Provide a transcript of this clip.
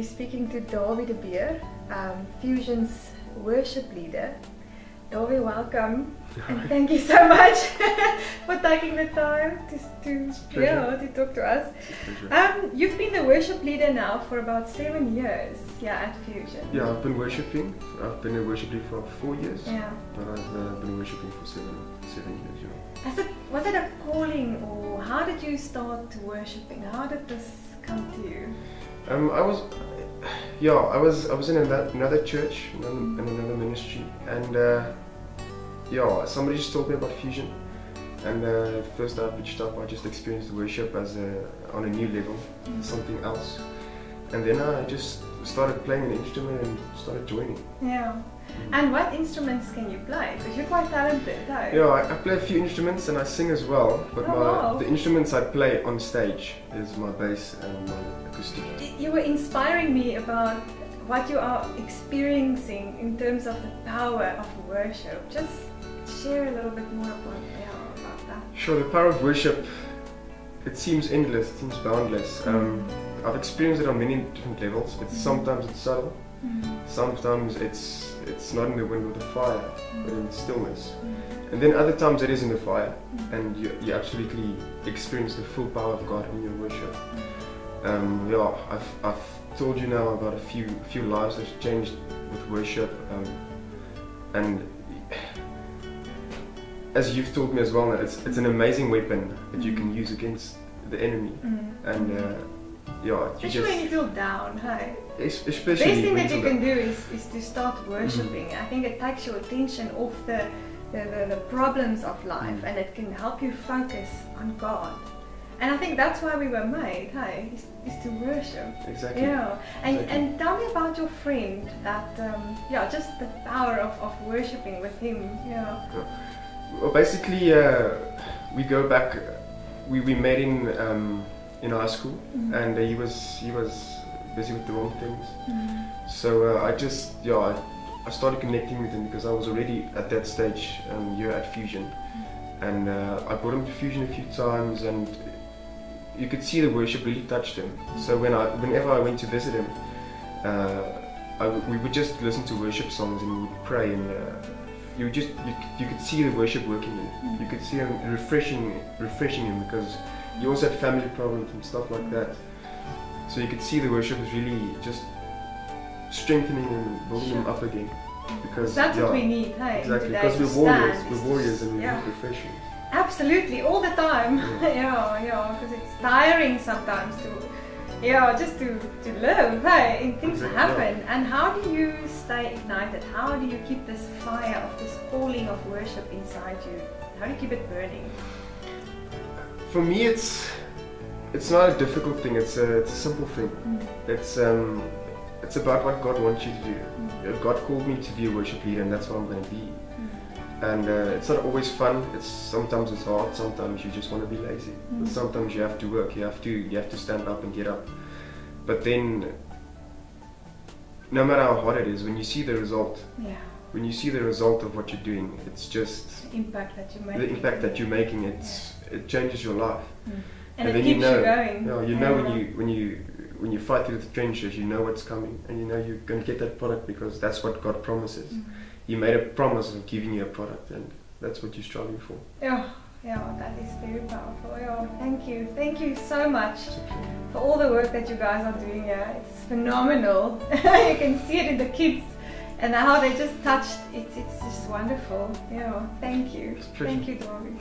be speaking to Dawie de Beer, Fusion's worship leader. Dawie, welcome, and thank you so much for taking the time to talk to us. You've been the worship leader now for about 7 years, at Fusion. Yeah, I've been worshiping. I've been a worship leader for 4 years. Yeah. But I've been worshiping for seven years. Was it a calling, or how did you start worshiping? How did this come to you? I was in another church, in another ministry, and somebody just told me about Fusion. And first I pitched up, I just experienced worship on a new level, something else. And then I just started playing an instrument and started joining. Yeah. And what instruments can you play? Because you're quite talented, hey? Yeah, I play a few instruments and I sing as well. But the instruments I play on stage is my bass and my acoustic. You were inspiring me about what you are experiencing in terms of the power of worship. Just share a little bit more about that. Sure, the power of worship, it seems endless, it seems boundless. I've experienced it on many different levels. Sometimes it's subtle, sometimes it's not in the wind or the fire, but in the stillness. And then other times it is in the fire, and you absolutely experience the full power of God in your worship. I've told you now about a few lives that have changed with worship, and as you've told me as well, it's an amazing weapon that you can use against the enemy. And especially when you feel down, hey? Especially the best thing that you can do is to start worshipping. I think it takes your attention off the problems of life, and it can help you focus on God. And I think that's why we were made, hey, is to worship. Exactly. Yeah. And tell me about your friend, that just the power of worshipping with him. Yeah. Well, basically, we go back. We met in high school, and he was busy with the wrong things. So I started connecting with him because I was already at that stage here at Fusion, and I brought him to Fusion a few times, and you could see the worship really touched him. So whenever I went to visit him, we would just listen to worship songs and we would pray, and you could see the worship working in it. You could see him refreshing him, because he also had family problems and stuff like that. So you could see the worship was really just strengthening him and building him up again. Because that's what we need, hey? Exactly, because we're warriors and we need refreshing. Absolutely, all the time. Because it's tiring sometimes to live, hey, and things happen. And how do you stay ignited? How do you keep this fire of this calling of worship inside you? How do you keep it burning? For me, it's not a difficult thing. It's a simple thing. It's about what God wants you to do. God called me to be a worship leader, and that's what I'm going to be. And it's not always fun. Sometimes it's hard. Sometimes you just want to be lazy. But sometimes you have to work. You have to stand up and get up. But then, no matter how hard it is, when you see the result, when you see the result of what you're doing, it's just the impact that you're making. The impact that you're making, it changes your life. And it keeps you going. You know when you fight through the trenches, you know what's coming, and you know you're going to get that product, because that's what God promises. He made a promise of giving you a product, and that's what you're striving for. Yeah, that is very powerful. Yeah, thank you so much for all the work that you guys are doing here. It's phenomenal. You can see it in the kids and how they just touched. It's just wonderful. Yeah, thank you. Thank you, Dawie.